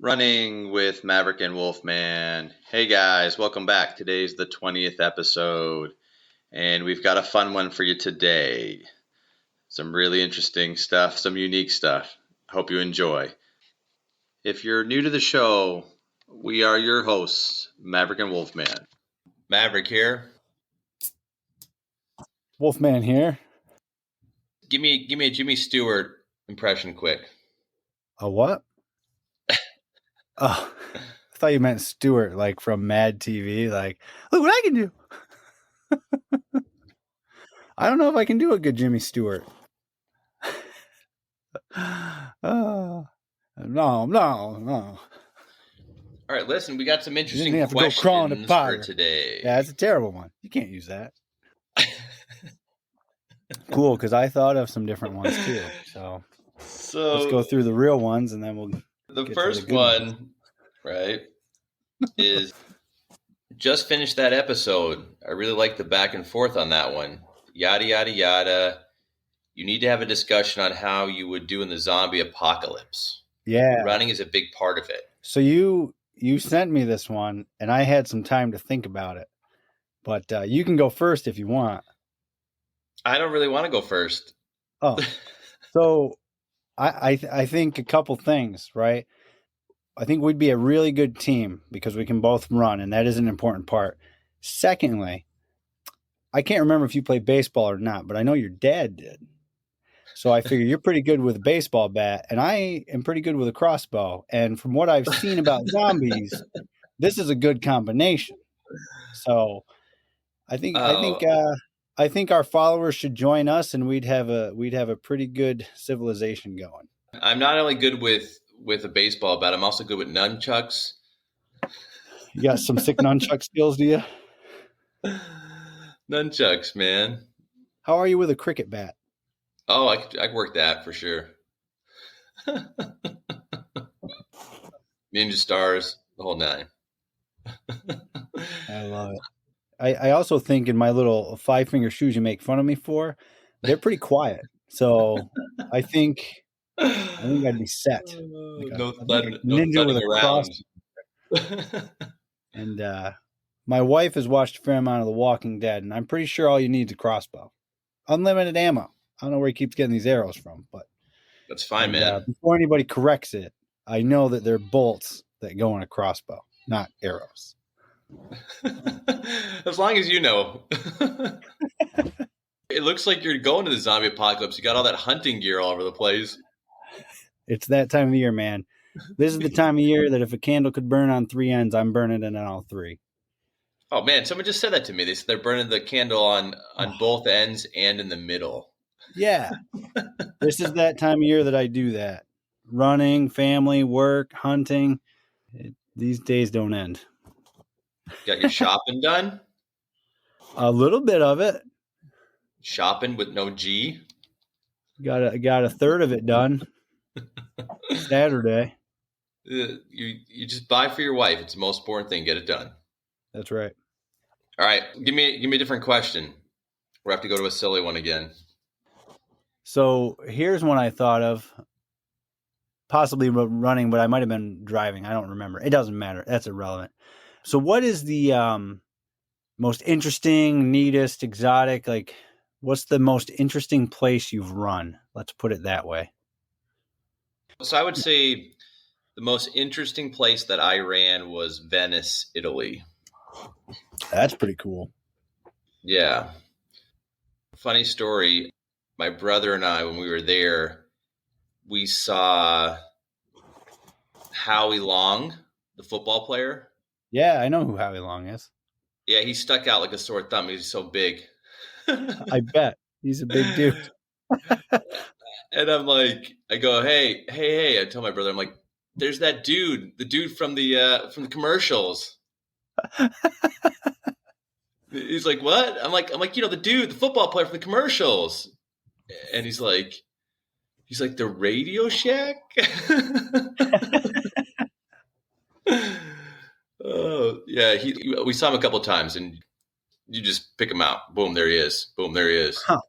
Running with Maverick and Wolfman. Hey guys, welcome back. Today's the 20th episode, and we've got a fun one for you today. Some really interesting stuff, some unique stuff. Hope you enjoy. If you're new to the show, we are your hosts, Maverick and Wolfman. Maverick here. Wolfman here. Give me a Jimmy Stewart impression quick. A what? Oh, I thought you meant Stewart, like from Mad TV. Like, look what I can do. I don't know if I can do a good Jimmy Stewart. No. All right, listen, we got some interesting questions for today. Yeah, it's a terrible one. You can't use that. Cool, because I thought of some different ones too. So let's go through the real ones, and then we'll. The first one, right, is just finished that episode. I really like the back and forth on that one. Yada, yada, yada. You need to have a discussion on how you would do in the zombie apocalypse. Yeah. Running is a big part of it. So you sent me this one, and I had some time to think about it. But you can go first if you want. I don't really want to go first. Oh, so I think a couple things, right? I think we'd be a really good team because we can both run, and that is an important part. Secondly, I can't remember if you played baseball or not, but I know your dad did. So I figure you're pretty good with a baseball bat, and I am pretty good with a crossbow. And from what I've seen about zombies, this is a good combination. So I think our followers should join us, and we'd have a pretty good civilization going. I'm not only good with a baseball bat, I'm also good with nunchucks. You got some sick nunchuck skills, do you? Nunchucks, man. How are you with a cricket bat? Oh, I could work that for sure. Ninja stars, the whole nine. I love it. I also think in my little 5-finger shoes you make fun of me for, they're pretty quiet. So I think I'd be set. Ninja with a cross. And my wife has watched a fair amount of The Walking Dead, and I'm pretty sure all you need is a crossbow. Unlimited ammo. I don't know where he keeps getting these arrows from, but that's fine, man. Before anybody corrects it, I know that they're bolts that go in a crossbow, not arrows. As long as you know. It looks like you're going to the zombie apocalypse. You got all that hunting gear all over the place. It's that time of year, man. This is the time of year that if a candle could burn on 3 ends, I'm burning it on all 3. Oh, man, someone just said that to me. They said they're burning the candle on both ends and in the middle. Yeah. This is that time of year that I do that. Running, family, work, hunting. These days don't end. Got your shopping done? A little bit of it. Shopping with no G? Got a third of it done. Saturday. You just buy for your wife. It's the most important thing. Get it done. That's right. All right. Give me a different question. We'll have to go to a silly one again. So here's one I thought of. Possibly running, but I might have been driving. I don't remember. It doesn't matter. That's irrelevant. So what is the most interesting, neatest, exotic, what's the most interesting place you've run? Let's put it that way. So I would say the most interesting place that I ran was Venice, Italy. That's pretty cool. Yeah. Funny story. My brother and I, when we were there, we saw Howie Long, the football player. Yeah, I know who Howie Long is. Yeah, he stuck out like a sore thumb. He's so big. I bet. He's a big dude. And I'm like, I go, hey. I tell my brother, I'm like, there's that dude, the dude from the commercials. He's like, what? I'm like, the dude, the football player from the commercials. And he's like, the Radio Shack? Oh, yeah. We saw him a couple of times, and you just pick him out. Boom, there he is. Boom, there he is. Huh.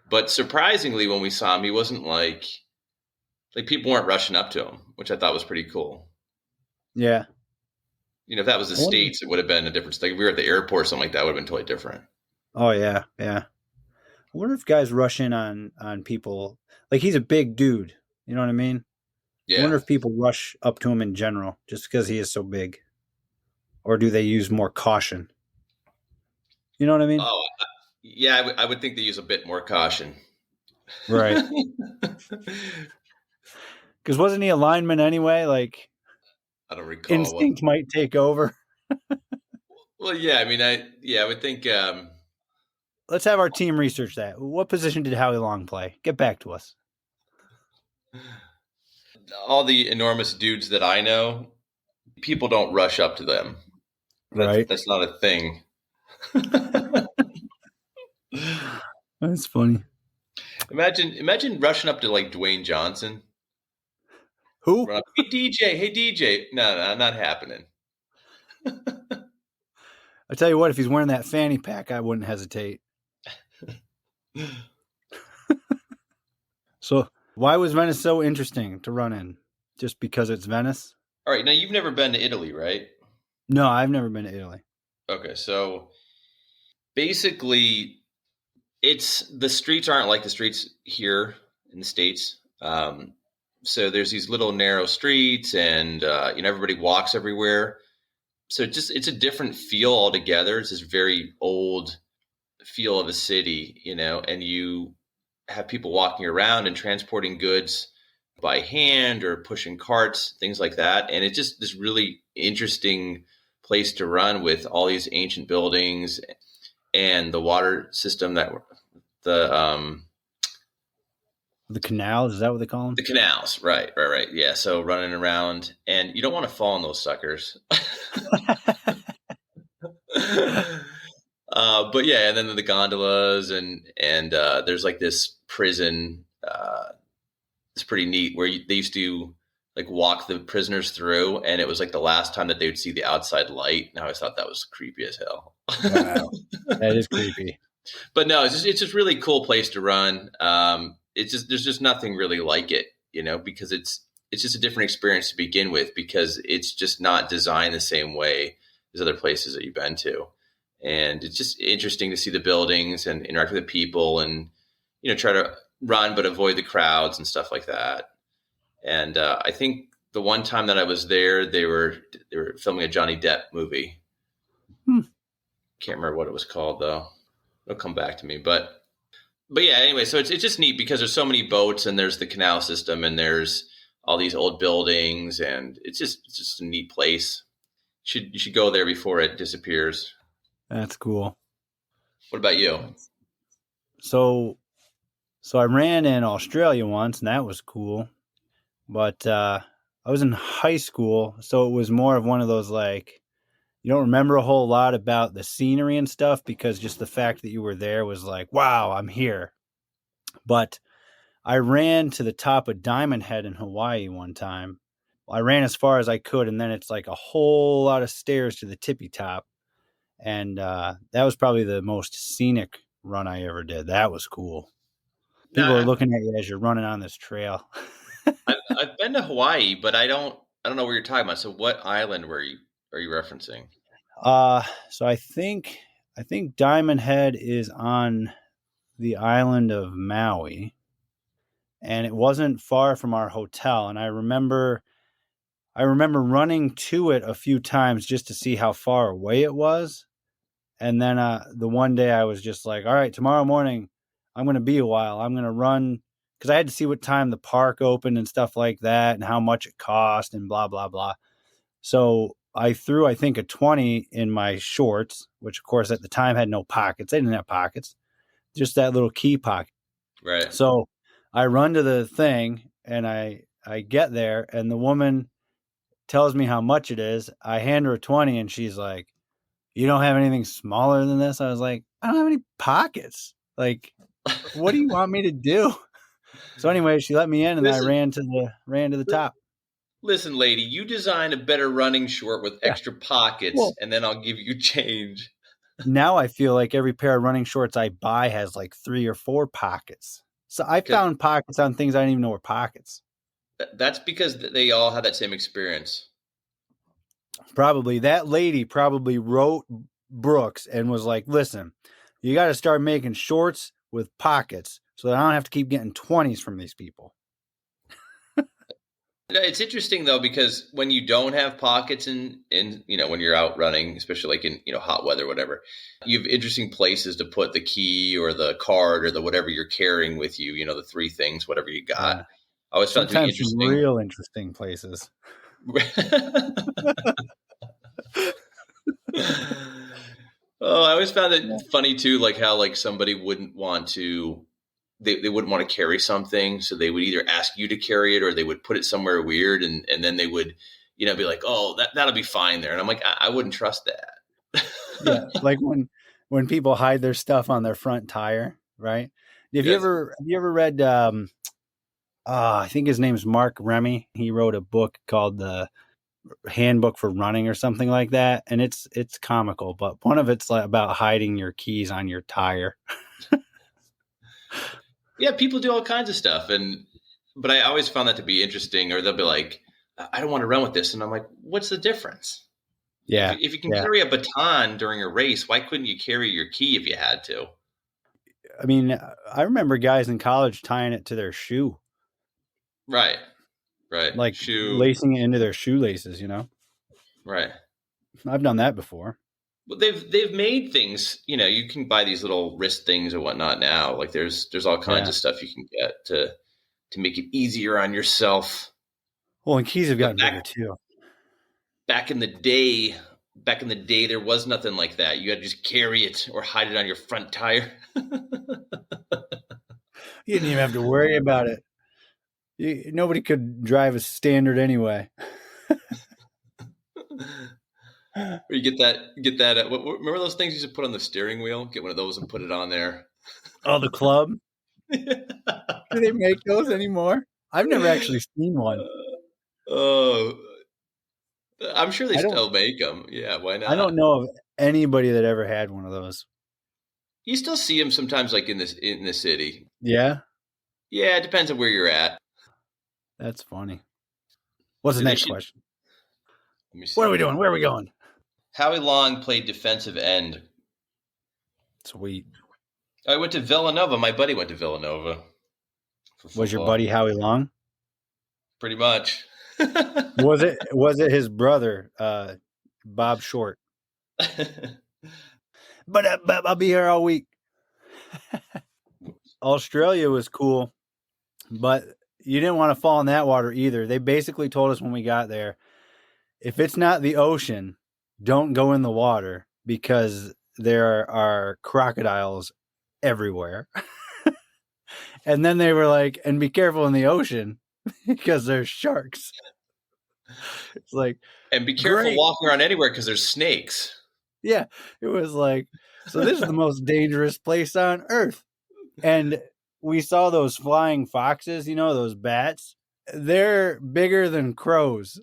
But surprisingly, when we saw him, he wasn't like Like people weren't rushing up to him, which I thought was pretty cool. Yeah. If that was the I wonder, States, it would have been a different. Like if we were at the airport or something like that, would have been totally different. oh yeah, yeah. I wonder if guys rush in on people. Like he's a big dude. You know what I mean? I Yeah. wonder if people rush up to him in general just because he is so big, or do they use more caution? You know what I mean? Oh, yeah. I would think they use a bit more caution. Right. I Because wasn't he a lineman anyway? Like don't recall what. instinct might take over. Well, yeah. I mean, I would think. Let's have our team research that. What position did Howie Long play? Get back to us. All the enormous dudes that I know, people don't rush up to them. Right. That's not a thing. That's funny. Imagine rushing up to like Dwayne Johnson. Who? Run up, hey DJ, hey DJ. No, not happening. I tell you what, if he's wearing that fanny pack, I wouldn't hesitate. So, why was Venice so interesting to run in? Just because it's Venice? All right, now you've never been to Italy, right? No, I've never been to Italy. Okay, so basically, it's the streets aren't like the streets here in the States. So there's these little narrow streets, and everybody walks everywhere. So it's a different feel altogether. It's this very old feel of a city, and you have people walking around and transporting goods by hand or pushing carts, things like that. And it's just this really interesting place to run with all these ancient buildings and the water system the The canals, is that what they call them? the canals, right. Yeah. So running around, and you don't want to fall in those suckers. But yeah, and then the gondolas and there's like this prison. It's pretty neat where they used to like walk the prisoners through, and it was like the last time that they would see the outside light. And I always thought that was creepy as hell. Wow. That is creepy. But no, it's just really cool place to run. It's just there's just nothing really like it, because it's just a different experience to begin with because it's just not designed the same way as other places that you've been to, and it's just interesting to see the buildings and interact with the people and try to run but avoid the crowds and stuff like that. And I think the one time that I was there, they were filming a Johnny Depp movie. Hmm. Can't remember what it was called though. It'll come back to me, but yeah. Anyway, so it's just neat because there's so many boats and there's the canal system and there's all these old buildings and it's just a neat place. You should go there before it disappears. That's cool. What about you? So, I ran in Australia once, and that was cool. But I was in high school, so it was more of one of those like you don't remember a whole lot about the scenery and stuff because just the fact that you were there was like, wow, I'm here. But I ran to the top of Diamond Head in Hawaii one time. I ran as far as I could, and then it's like a whole lot of stairs to the tippy top. And that was probably the most scenic run I ever did. That was cool. People are Now, looking at you as you're running on this trail. I've been to Hawaii, but I don't know where you're talking about. So what island are you referencing? So I think Diamond Head is on the island of Maui, and it wasn't far from our hotel. And I remember running to it a few times just to see how far away it was. And then the one day I was just like, all right, tomorrow morning I'm going to be a while. I'm going to run because I had to see what time the park opened and stuff like that and how much it cost and blah, blah, blah. So I threw, I think, a 20 in my shorts, which of course at the time had no pockets. They didn't have pockets, just that little key pocket. Right. So I run to the thing and I get there and the woman tells me how much it is. I hand her a 20 and she's like, you don't have anything smaller than this? I was like, I don't have any pockets. Like, what do you want me to do? So anyway, she let me in and I Listen, ran to the top. listen, lady, you design a better running short with Yeah. extra pockets, Well, and then I'll give you change. now I feel like every pair of running shorts I buy has like 3 or 4 pockets. So I Because found pockets on things I didn't even know were pockets. That's because they all had that same experience. Probably that lady probably wrote Brooks and was like, listen, you got to start making shorts with pockets so that I don't have to keep getting 20s from these people. It's interesting though, because when you don't have pockets in when you're out running, especially like in hot weather, whatever, you have interesting places to put the key or the card or the whatever you're carrying with you. The three things, whatever you got. Yeah. I always found it to be Sometimes some interesting. real interesting places. Oh, I always found Yeah. it funny too, like how like somebody wouldn't want to they wouldn't want to carry something, so they would either ask you to carry it or they would put it somewhere weird, and then they would, be like, oh, that'll be fine there. And I'm like, I wouldn't trust that. Yeah. Like when people hide their stuff on their front tire, right? Yes. Have you ever read I think his name's Mark Remy. He wrote a book called The Handbook for Running or something like that, and it's comical, but one of it's like about hiding your keys on your tire. Yeah, people do all kinds of stuff, but I always found that to be interesting. Or they'll be like, I don't want to run with this, and I'm like, what's the difference? Yeah. If you can Yeah. carry a baton during a race, why couldn't you carry your key if you had to? I mean, I remember guys in college tying it to their shoe, Right. Right. like Shoe. lacing it into their shoelaces, Right. I've done that before. Well, they've made things. You can buy these little wrist things and whatnot now. Like there's all kinds Yeah. of stuff you can get to make it easier on yourself. Well, and keys have But gotten bigger too. back in the day, there was nothing like that. You had to just carry it or hide it on your front tire. You didn't even have to worry about it. Nobody could drive a standard anyway. Or you get that. Remember those things you used to put on the steering wheel? Get one of those and put it on there. Oh, the club. Do they make those anymore? I've never actually seen one. Oh, I'm sure they I don't. still make them. Yeah, why I don't not? know of anybody that ever had one of those. You still see them sometimes, like in the city. Yeah, Yeah, it depends on where you're at. that's funny. What's the They next should. question? Let me What are we see. doing? Where are we going? Howie Long played defensive end. Sweet. I went to Villanova. My buddy went to Villanova for Was your football. buddy Howie Long? Pretty much. Was it his brother, Bob Short? But I'll be here all week. Australia was cool, but you didn't want to fall in that water either. They basically told us when we got there, if it's not the ocean, don't go in the water because there are crocodiles everywhere. And then they were like, and be careful in the ocean because there's sharks. It's like, And be careful great. walking around anywhere because there's snakes. Yeah, it was like, so this is the most dangerous place on earth. And we saw those flying foxes, those bats. They're bigger than crows.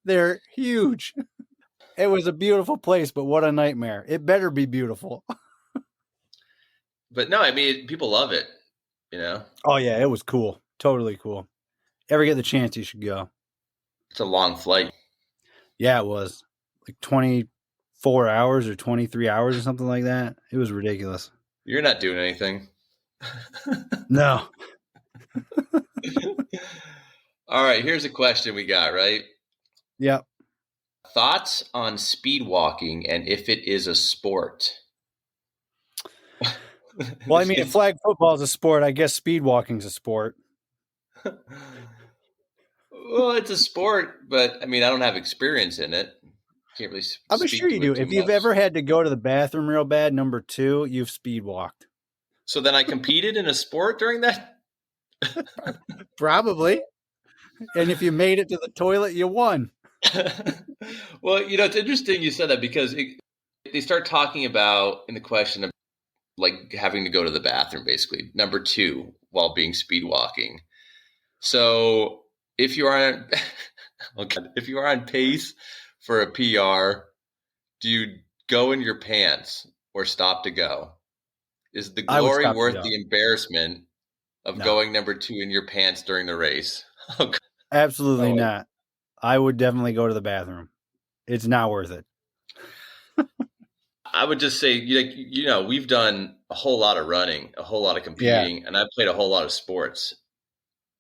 They're huge. It was a beautiful place, but what a nightmare. It better be beautiful. But no, I mean, people love it, Oh, yeah, it was cool. Totally cool. Ever get the chance, you should go. It's a long flight. Yeah, it was like 24 hours or 23 hours or something like that. It was ridiculous. You're not doing anything. No. All right, here's a question we got, right? Yep. Thoughts on speed walking and if it is a sport? Well, I mean, flag football is a sport. I guess speed walking is a sport. Well, it's a sport, but I mean, I don't have experience in it. Can't really I'm speak sure you to do. it too If you've much. ever had to go to the bathroom real bad, number 2, you've speed walked. So then I competed in a sport during that? Probably. And if you made it to the toilet, you won. Well, it's interesting you said that because they start talking about in the question of like having to go to the bathroom, basically. Number 2, while being speed walking. So if you are if you are on pace for a PR, do you go in your pants or stop to go? Is the I would glory stop to worth go. the embarrassment of No. going number 2 in your pants during the race? Absolutely Oh, not. I would definitely go to the bathroom. It's not worth it. I would just say, we've done a whole lot of running, a whole lot of Yeah. competing, and I've played a whole lot of sports.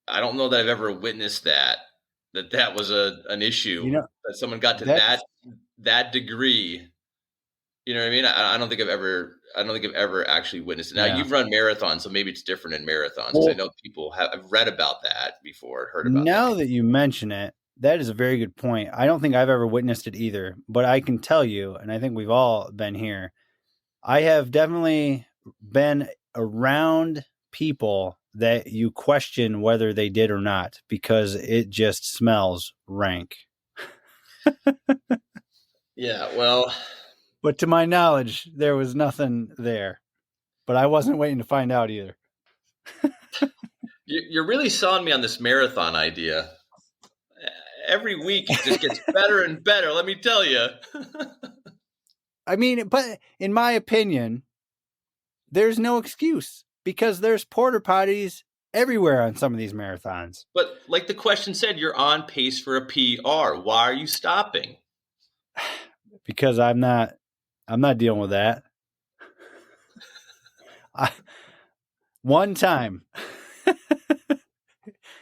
I don't know that I've ever witnessed that was an You issue, know, that someone got to that's that degree. You know what I mean? I don't think I've ever actually witnessed it. Now yeah. you've run marathons, so maybe it's different in marathons because I Well, know people I've read about that before, heard about that now before. that you mention it, that is a very good point. I don't think I've ever witnessed it either, but I can tell you, and I think we've all been here, I have definitely been around people that you question whether they did or not because it just smells rank. Yeah, well, But to my knowledge, there was nothing there. But I wasn't waiting to find out either. you're really selling me on this marathon idea. Every week it just gets better and better. Let me tell you. I mean, but in my opinion, there's no excuse because there's porta potties everywhere on some of these marathons. But like the question said, you're on pace for a PR. Why are you stopping? Because I'm not dealing with that. I, one time,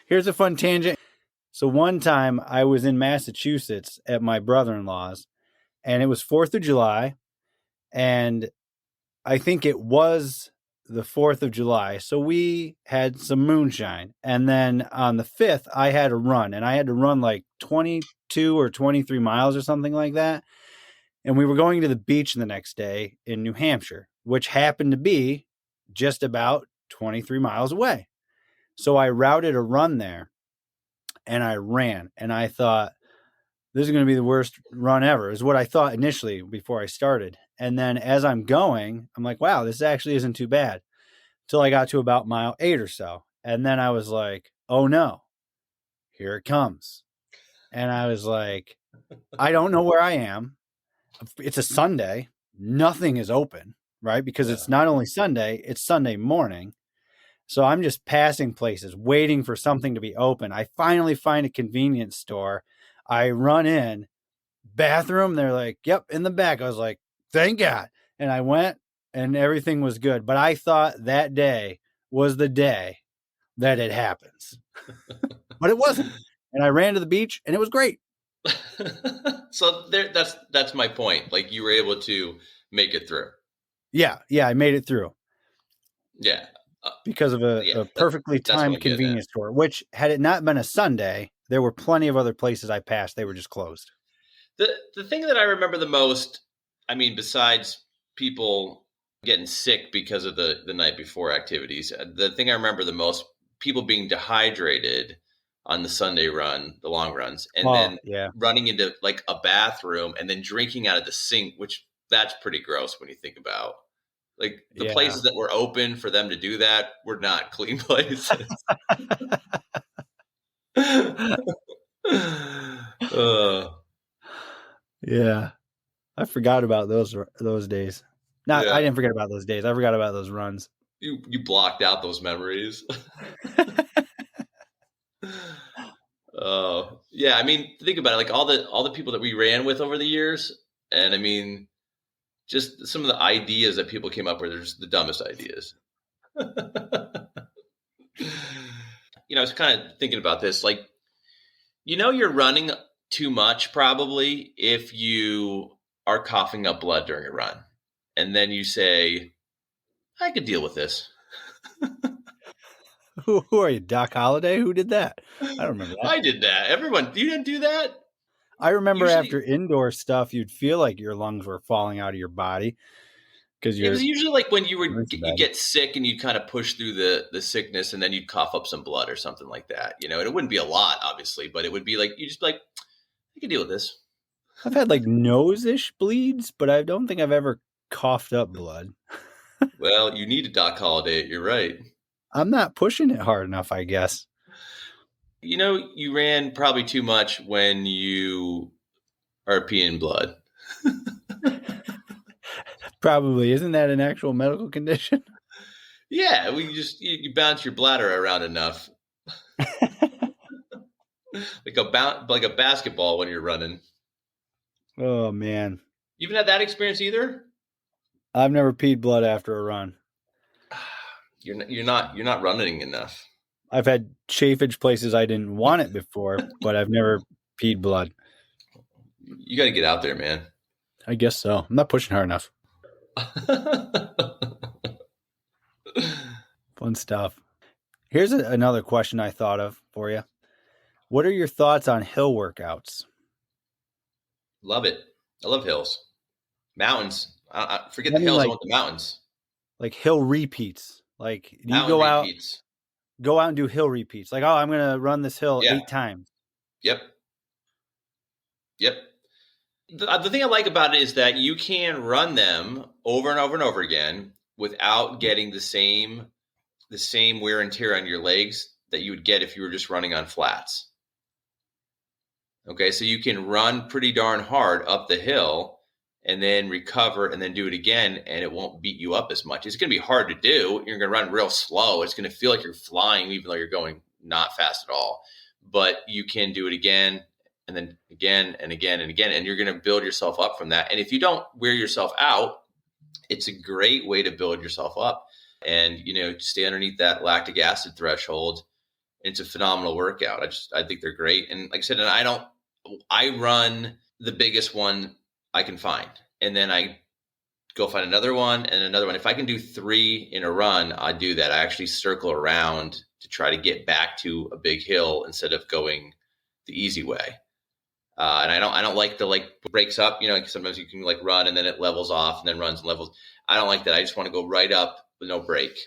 here's a fun tangent. So one time I was in Massachusetts at my brother-in-law's, and it was 4th of July, and I think it was the 4th of July. So we had some moonshine. And then on the 5th, I had a run, and I had to run like 22 or 23 miles or something like that. And we were going to the beach the next day in New Hampshire, which happened to be just about 23 miles away. So I routed a run there and I ran, and I thought, this is going to be the worst run ever, is what I thought initially before I started. And then as I'm going, I'm like, wow, this actually isn't too bad. Till I got to about mile 8 or so. And then I was like, oh no, here it comes. And I was like, I don't know where I am. It's a Sunday. Nothing is open, right? Because Yeah. it's not only Sunday, it's Sunday morning. So I'm just passing places, waiting for something to be open. I finally find a convenience store. I run in, bathroom. They're like, yep, in the back. I was like, thank God. And I went and everything was good. But I thought that day was the day that it happens. But it wasn't. And I ran to the beach and it was great. So that's my point. Like you were able to make it through. Yeah. Yeah. I made it through Yeah. Uh, because of yeah. a perfectly That's what timed I'm getting at. convenience store, which had it not been a Sunday, there were plenty of other places I passed. They were just closed. The thing that I remember the most, I mean, besides people getting sick because of the night before activities, the thing I remember the most, people being dehydrated on the Sunday run, the long runs, and Oh, then yeah. running into like a bathroom and then drinking out of the sink, which that's pretty gross when you think about like the Yeah. places that were open for them to do that were not clean places. uh, Yeah. I forgot about those days. Not yeah, I didn't forget about those days. I forgot about those runs. you blocked out those memories. Yeah. I mean, think about it. Like all the people that we ran with over the years, and I mean, just some of the ideas that people came up with are just the dumbest ideas. I was kind of thinking about this. Like, you're running too much probably if you are coughing up blood during a run, and then you say, "I could deal with this." Who are you, Doc Holliday? Who did that? I don't remember that. I did that. Everyone, you didn't do that. I remember Usually, after indoor stuff, you'd feel like your lungs were falling out of your body because it was you're usually like when so you bad. get sick and you kind of push through the sickness and then you'd cough up some blood or something like that, and it wouldn't be a lot, obviously, but it would be like you just be like, I can deal with this. I've had like nose-ish bleeds, but I don't think I've ever coughed up blood. Well, you need a Doc Holiday. You're right. I'm not pushing it hard enough, I guess. You ran probably too much when you are peeing blood. Probably. Isn't that an actual medical condition? Yeah, we just you bounce your bladder around enough. like a basketball when you're running. Oh man, You haven't had that experience either? I've never peed blood after a run. You're not running enough. I've had chafage places I didn't want it before, but I've never peed blood. You got to get out there, man. I guess so. I'm not pushing hard enough. Fun stuff. Here's another question I thought of for you. What are your thoughts on hill workouts? Love it. I love hills. Mountains. I forget the hills. I want the mountains. Like hill repeats. Like you Mountain repeats. Go out and do hill repeats. Like, oh, I'm going to run this hill 8 times. Yep. The thing I like about it is that you can run them over and over and over again without getting the same wear and tear on your legs that you would get if you were just running on flats. Okay, so you can run pretty darn hard up the hill and then recover and then do it again, and it won't beat you up as much. It's going to be hard to do. You're going to run real slow. It's going to feel like you're flying, even though you're going not fast at all. But you can do it again and then again and again and again, and you're going to build yourself up from that. And if you don't wear yourself out, it's a great way to build yourself up and, stay underneath that lactic acid threshold. It's a phenomenal workout. I think they're great. And like I said, I run the biggest one I can find. And then I go find another one and another one. If I can do 3 in a run, I do that. I actually circle around to try to get back to a big hill instead of going the easy way. And I don't like the breaks up, sometimes you can run and then it levels off and then runs and levels. I don't like that. I just want to go right up with no break.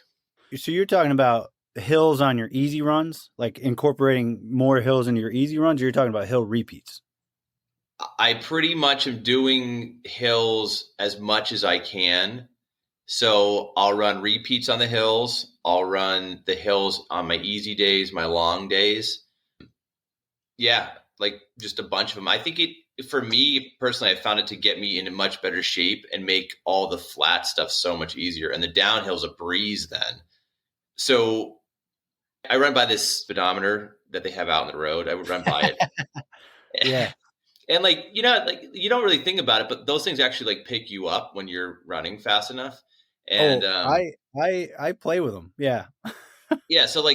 So you're talking about hills on your easy runs, like incorporating more hills into your easy runs, or you're talking about hill repeats? I pretty much am doing hills as much as I can. So I'll run repeats on the hills. I'll run the hills on my easy days, my long days. Yeah, just a bunch of them. I think for me personally, I found it to get me in a much better shape and make all the flat stuff so much easier. And the downhill's a breeze then. So I run by this speedometer that they have out on the road. I would run by it. Yeah. And you don't really think about it, but those things actually I'm you up when you're running fast enough. And I play with them. Yeah. Yeah. So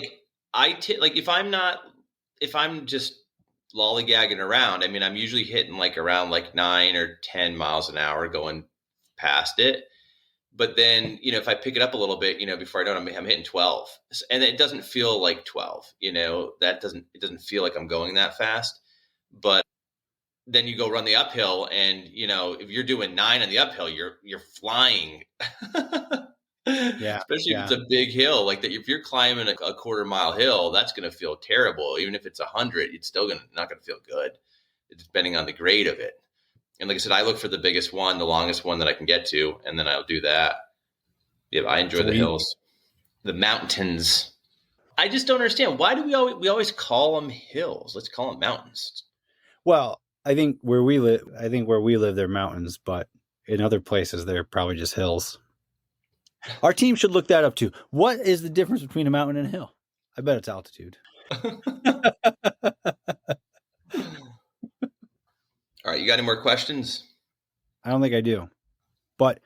if I'm just lollygagging around, I'm usually hitting around 9 or 10 miles an hour going past it. But then, if I pick it up a little bit, before I know it, I'm hitting 12, and it doesn't feel like 12, it doesn't feel like I'm going that fast. But then you go run the uphill and, if you're doing 9 on the uphill, you're flying. Yeah. Especially if it's a big hill like that. If you're climbing a 1/4 mile hill, that's going to feel terrible. Even if it's 100, it's still not going to feel good. It's depending on the grade of it. And like I said, I look for the biggest one, the longest one that I can get to, and then I'll do that. Yeah, I enjoy the hills, the mountains. I just don't understand, why do we always call them hills? Let's call them mountains. Well, I think where we live, they're mountains, but in other places, they're probably just hills. Our team should look that up too. What is the difference between a mountain and a hill? I bet it's altitude. All right, you got any more questions? I don't think I do. But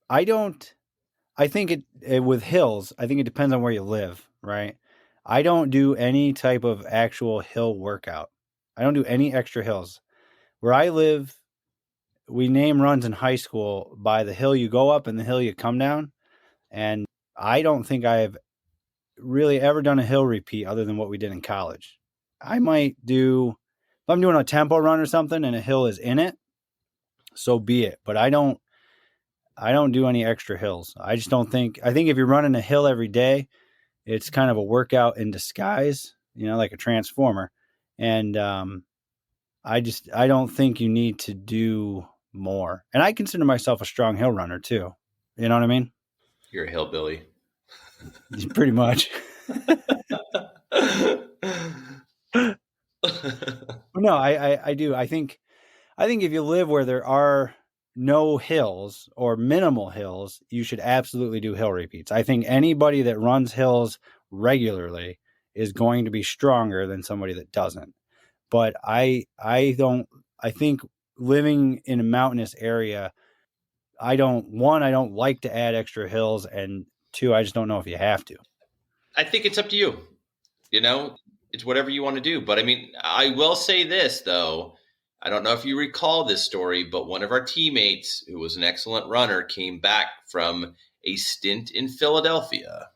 I think with hills, I think it depends on where you live, right? I don't do any type of actual hill workout. I don't do any extra hills. Where I live, we name runs in high school by the hill you go up and the hill you come down. And I don't think I have really ever done a hill repeat other than what we did in college. I might do, if I'm doing a tempo run or something and a hill is in it, so be it. But I don't do any extra hills. I think if you're running a hill every day, it's kind of a workout in disguise, like a transformer. And I don't think you need to do more. And I consider myself a strong hill runner too. You know what I mean? You're a hillbilly. Pretty much. No, I do. I think if you live where there are no hills or minimal hills, you should absolutely do hill repeats. I think anybody that runs hills regularly is going to be stronger than somebody that doesn't. But I think living in a mountainous area, I don't like to add extra hills, and two, I just don't know if you have to. I think it's up to you. It's whatever you want to do. But I mean, I will say this, though. I don't know if you recall this story, but one of our teammates, who was an excellent runner, came back from a stint in Philadelphia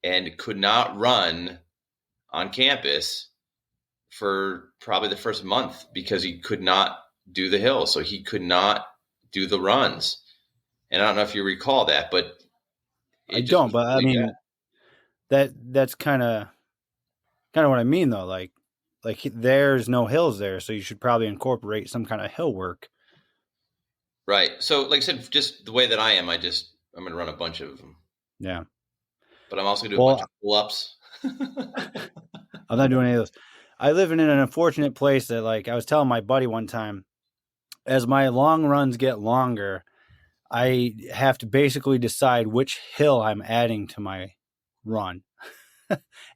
and could not run on campus for probably the first month because he could not do the hill. So he could not do the runs. And I don't know if you recall that, but I don't, but really, I mean, that's kind of what I mean, though. Like there's no hills there, so you should probably incorporate some kind of hill work. Right. So, like I said, just the way that I am, I'm going to run a bunch of them. Yeah. But I'm also going to do a bunch of pull-ups. I'm not doing any of those. I live in an unfortunate place that, like, I was telling my buddy one time, as my long runs get longer, I have to basically decide which hill I'm adding to my run.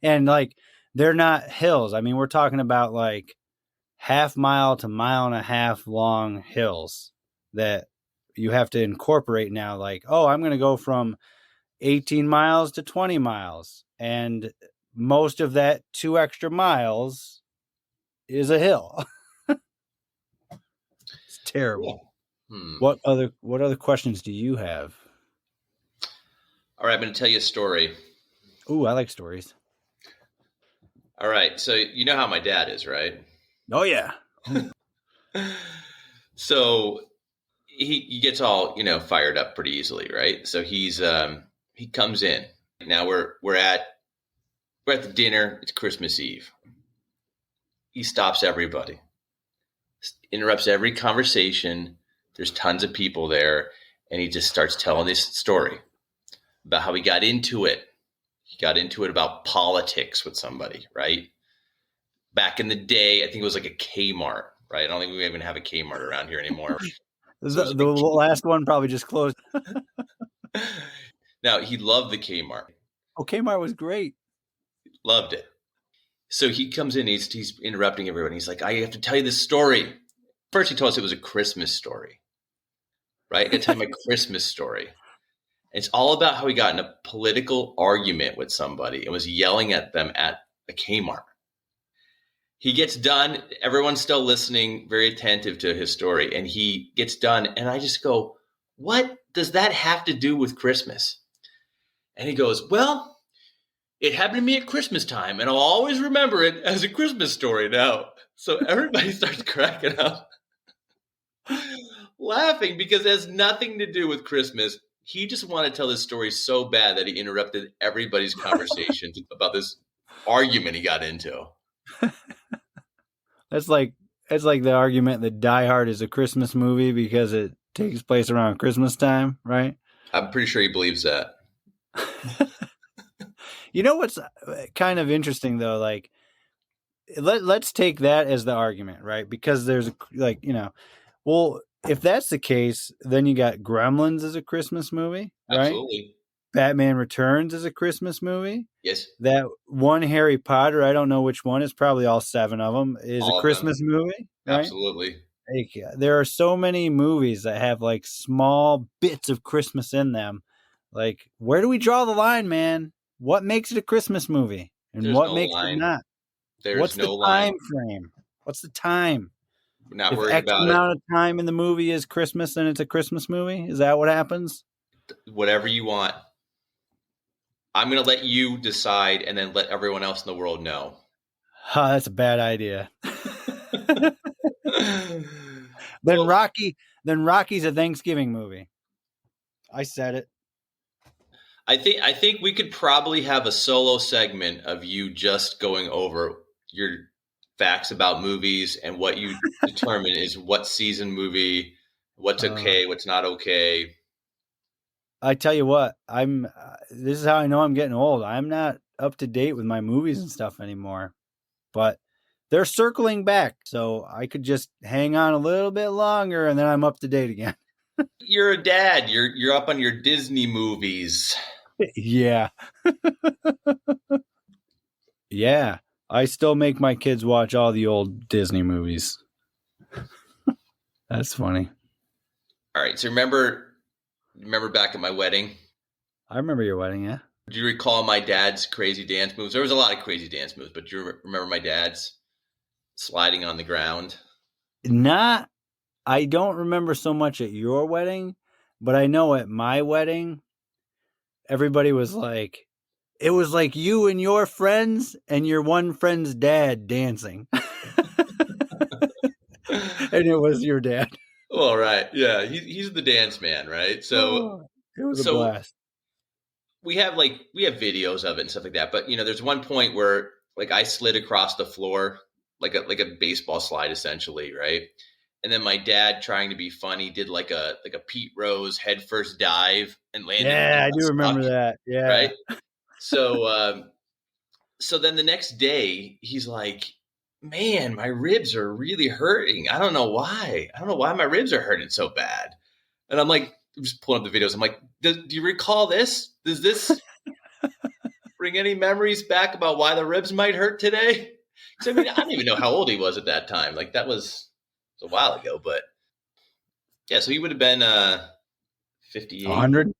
And like, they're not hills. I mean, we're talking about like half-mile to mile-and-a-half long hills that you have to incorporate now. Like, oh, I'm going to go from 18 miles to 20 miles. And most of that 2 extra miles is a hill. It's terrible. What other questions do you have? All right, I'm going to tell you a story. Ooh, I like stories. All right, so you know how my dad is, right? Oh, yeah. So he gets all, fired up pretty easily, right? So he comes in. Now we're at the dinner. It's Christmas Eve. He stops everybody, interrupts every conversation. There's tons of people there, and he just starts telling this story about how he got into it. He got into it about politics with somebody, right? Back in the day, I think it was like a Kmart, right? I don't think we even have a Kmart around here anymore. So the last one probably just closed. Now, he loved the Kmart. Oh, Kmart was great. Loved it. So he comes in, he's interrupting everyone. He's like, I have to tell you this story. First, he told us it was a Christmas story, right? I got to tell you my Christmas story. It's all about how he got in a political argument with somebody and was yelling at them at a Kmart. He gets done. Everyone's still listening, very attentive to his story. And he gets done. And I just go, what does that have to do with Christmas? And he goes, well, it happened to me at Christmas time, and I'll always remember it as a Christmas story now. So everybody starts cracking up, laughing, because it has nothing to do with Christmas. He just wanted to tell this story so bad that he interrupted everybody's conversation about this argument he got into. That's like the argument that Die Hard is a Christmas movie because it takes place around Christmas time, right? I'm pretty sure he believes that. You know what's kind of interesting, though? Like, let's take that as the argument, right? Because there's well, if that's the case, then you got Gremlins as a Christmas movie, right? Absolutely. Batman Returns is a Christmas movie. Yes. That one Harry Potter, I don't know which one, it's probably all 7 of them, is a Christmas movie, right? Absolutely. Like, there are so many movies that have like small bits of Christmas in them. Like, where do we draw the line, man? What makes it a Christmas movie, and what makes it not? What's the time frame? What's the time? We're not worried about it. If X amount of time in the movie is Christmas, then it's a Christmas movie. Is that what happens? Whatever you want. I'm going to let you decide, and then let everyone else in the world know. That's a bad idea. Then Rocky's a Thanksgiving movie. I said it. I think we could probably have a solo segment of you just going over your facts about movies and what you determine is what season movie, what's okay, what's not okay. I tell you what, this is how I know I'm getting old. I'm not up to date with my movies and stuff anymore, but they're circling back. So I could just hang on a little bit longer and then I'm up to date again. You're a dad. You're up on your Disney movies. Yeah. Yeah. I still make my kids watch all the old Disney movies. That's funny. All right. So remember back at my wedding? I remember your wedding, yeah. Do you recall my dad's crazy dance moves? There was a lot of crazy dance moves, but do you remember my dad's sliding on the ground? I don't remember so much at your wedding, but I know at my wedding, everybody was like, it was like you and your friends and your one friend's dad dancing. And it was your dad. All right. Yeah. He's the dance man, right? It was a So blast. we have videos of it and stuff like that. But there's one point where I slid across the floor like a baseball slide essentially, right? And then my dad, trying to be funny, did like a Pete Rose head first dive and landed. Yeah, I do remember that. Yeah. Right. So so then the next day he's like, man, my ribs are really hurting. I don't know why. I don't know why my ribs are hurting so bad. And I'm like, I'm just pulling up the videos. I'm like, do you recall this? Does this bring any memories back about why the ribs might hurt today? Because I don't even know how old he was at that time. Like that was a while ago, but yeah. So he would have been 58. 100.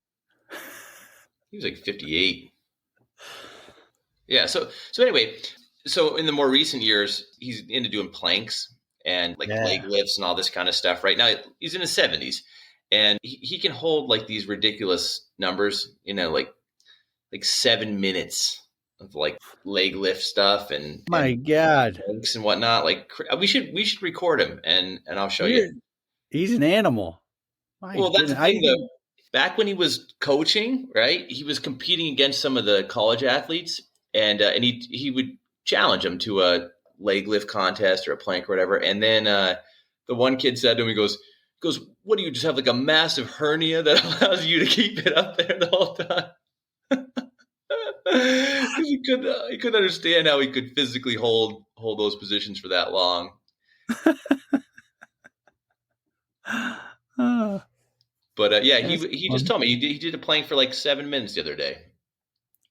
He was like 58. Yeah. So anyway, so in the more recent years, he's into doing planks and leg lifts and all this kind of stuff. Right now, he's in his 70s, and he can hold like these ridiculous numbers. Like 7 minutes of leg lift stuff and God, planks and whatnot. Like we should record him and I'll show you. He's an animal. Well, that's the thing though. Back when he was coaching, right? He was competing against some of the college athletes, and he would challenge them to a leg lift contest or a plank or whatever. And then the one kid said to him, he goes, "What do you just have like a massive hernia that allows you to keep it up there the whole time?" Because he couldn't understand how he could physically hold those positions for that long. But yeah, he just told me he did a plank for like 7 minutes the other day.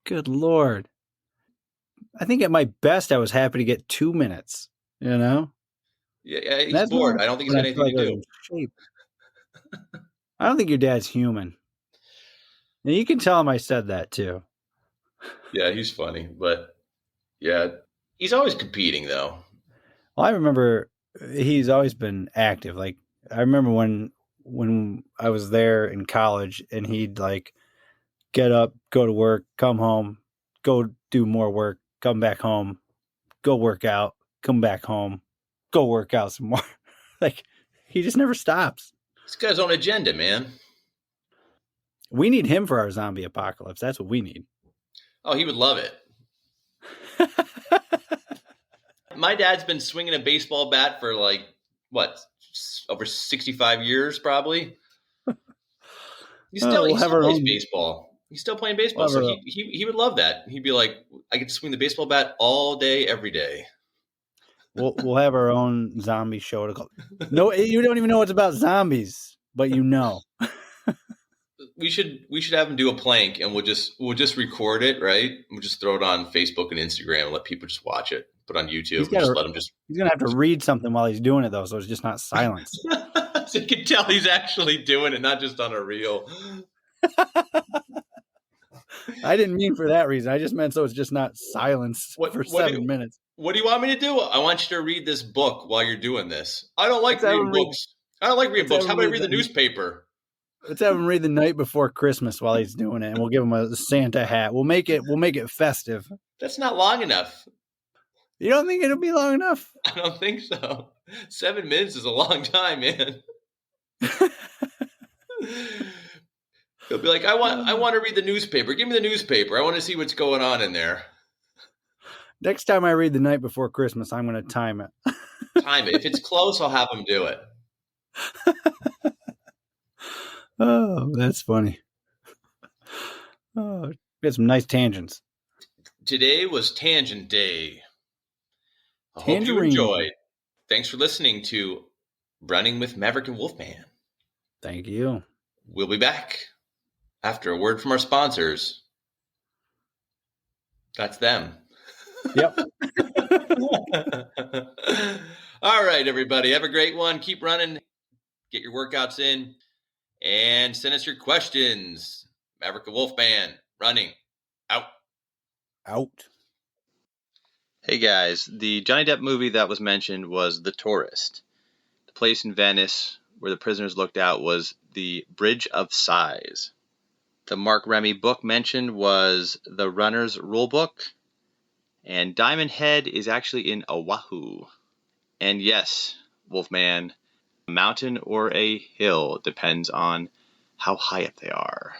Good Lord. I think at my best, I was happy to get 2 minutes, Yeah, he's bored. I don't think he's got anything to do. Shape. I don't think your dad's human. And you can tell him I said that too. Yeah, he's funny, but yeah, he's always competing though. Well, I remember he's always been active. Like I remember when I was there in college and he'd like get up, go to work, come home, go do more work, come back home, go work out, come back home, go work out some more. Like he just never stops. He's got his own agenda, man. We need him for our zombie apocalypse. That's what we need. Oh, he would love it. My dad's been swinging a baseball bat for over 65 years, probably. He still plays baseball. He's still playing baseball, so he would love that. He'd be like, I get to swing the baseball bat all day, every day. We'll have our own zombie show to call. No, you don't even know what's about zombies, but you know. We should have him do a plank, and we'll just record it, right? We'll just throw it on Facebook and Instagram and let people just watch it. Put it on YouTube. He's gonna have to read something while he's doing it though, so it's just not silence. So you can tell he's actually doing it, not just on a reel. I didn't mean for that reason. I just meant so it's just not silence for 7 minutes. What do you want me to do? I want you to read this book while you're doing this. I don't like reading books. I don't like reading books. How about I read the newspaper? Let's have him read The Night Before Christmas while he's doing it, and we'll give him a Santa hat. We'll make it festive. That's not long enough. You don't think it'll be long enough? I don't think so. 7 minutes is a long time, man. He'll be like, I want to read the newspaper. Give me the newspaper. I want to see what's going on in there. Next time I read The Night Before Christmas, I'm going to time it. Time it. If it's close, I'll have him do it. Oh, that's funny. Oh, we had some nice tangents. Today was Tangent Day. I hope you enjoyed. Thanks for listening to Running with Maverick and Wolfman. Thank you. We'll be back after a word from our sponsors. That's them. Yep. All right, everybody. Have a great one. Keep running. Get your workouts in. And send us your questions. Maverick and Wolfman, running. Out. Out. Hey, guys. The Johnny Depp movie that was mentioned was The Tourist. The place in Venice where the prisoners looked out was the Bridge of Sighs. The Mark Remy book mentioned was The Runner's Rulebook. And Diamond Head is actually in Oahu. And yes, Wolfman, a mountain or a hill depends on how high up they are.